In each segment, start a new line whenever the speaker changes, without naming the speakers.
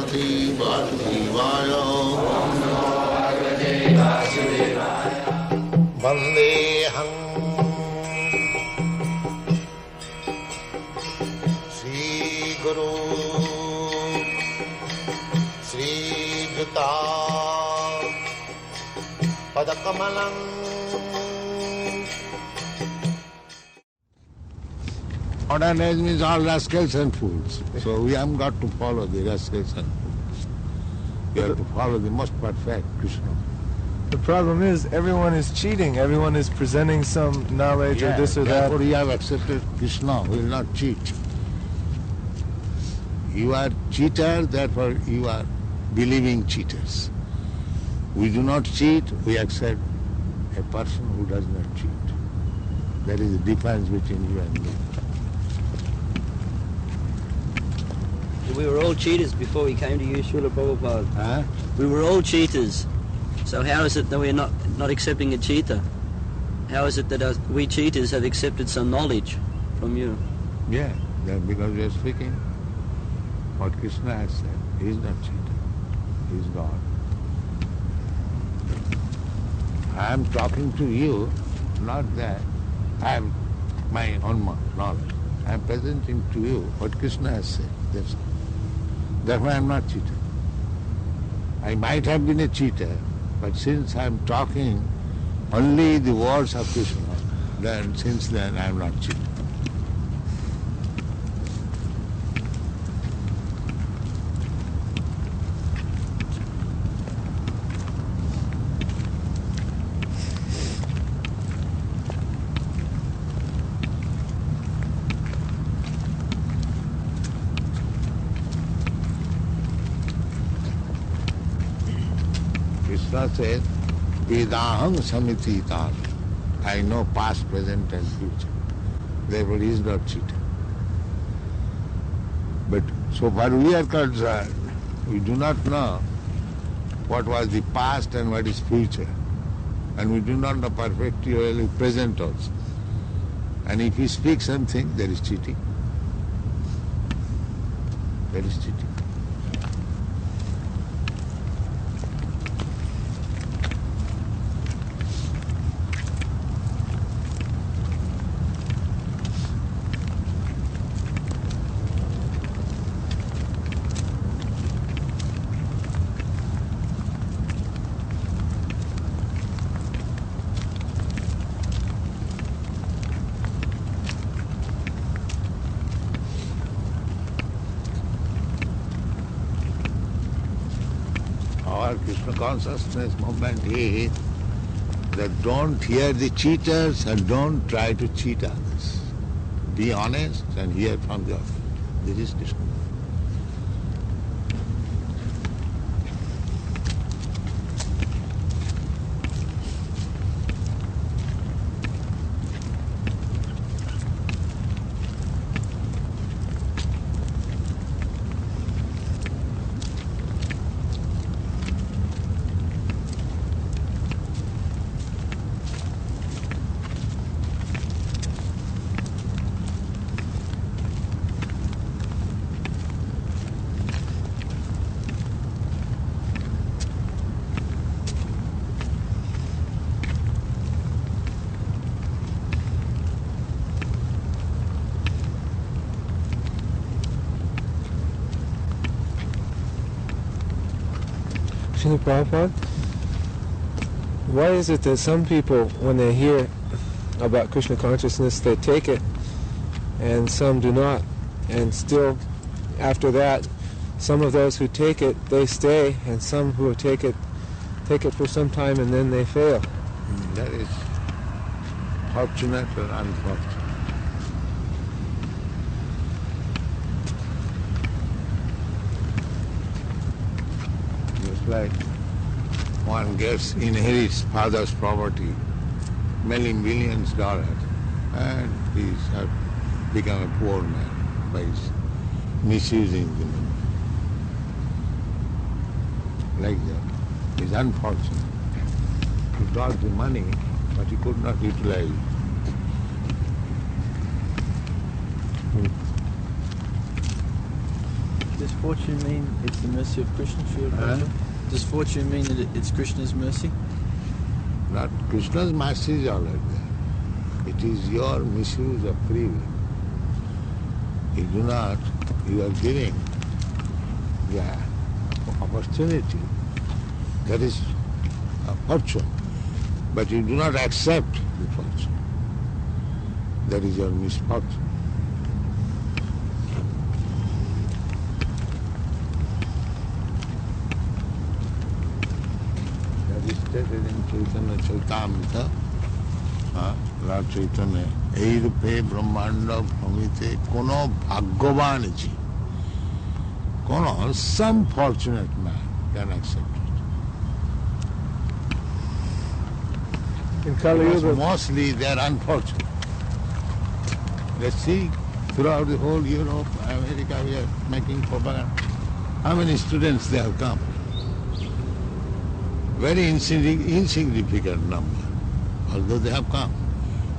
Bhagavate Vasudevaya. Vandeham Sri Guru Sri Juta Padakamalam. Modern age means all rascals and fools. So we haven't got to follow the rascals and fools. We have to follow the most perfect Krishna.
The problem is everyone is cheating. Everyone is presenting some knowledge or this or that.
Therefore you have accepted Krishna who will not cheat. You are cheater, therefore you are believing cheaters. We do not cheat, we accept a person who does not cheat. There is a difference between you and me.
We were all cheaters before we came to you, Srila Prabhupada.
Huh?
We were all cheaters. So how is it that we're not accepting a cheater? How is it that we cheaters have accepted some knowledge from you?
Yeah, because we are speaking what Krishna has said. He is not cheater. He is God. I am talking to you, not that I am my own knowledge. I am presenting to you what Krishna has said. That's all. Therefore I am not cheater. I might have been a cheater, but since I am talking only the words of Krishna, then since then I am not cheater. Krishna says, Vedaham samiti tal. I know past, present and future. Therefore he is not cheater. But so far we are concerned, we do not know what was the past and what is future. And we do not know perfectly well present also. And if he speaks something, there is cheating. There is cheating. Krishna consciousness movement is that don't hear the cheaters and don't try to cheat others. Be honest and hear from the author. This is Krishna.
Srila Prabhupada, why is it that some people, when they hear about Krishna consciousness, they take it, and some do not? And still, after that, some of those who take it, they stay, and some who take it for some time and then they fail.
That is fortunate or unfortunate. Like one inherits father's property, many millions dollars, and he's become a poor man by misusing the money. Like that. It's unfortunate. He got the money, but he could not utilize it.
Does fortune mean it's the mercy of Krishna, Srila Prabhupada? Does fortune mean that it's Krishna's mercy?
Not Krishna's mercy is already there. It is your misuse of free will. You are giving the opportunity. That is a fortune. But you do not accept the fortune. That is your misfortune. That is stated in Chaitanya Charitamrita. Lord Chaitanya, ei rupe brahmanda bhamite kono bhagyavan kono, some fortunate man can accept it.
In Kali
Because
Yuga,
mostly they are unfortunate. Let's see, throughout the whole Europe, America, we are making propaganda. How many students they have come? Very insignificant number, although they have come.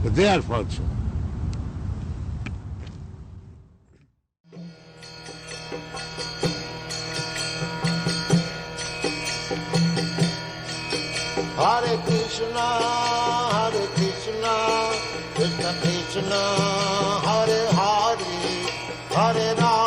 But they are fortunate.
Hare Krishna, Krishna Krishna, Hare Hare, Hare Rama.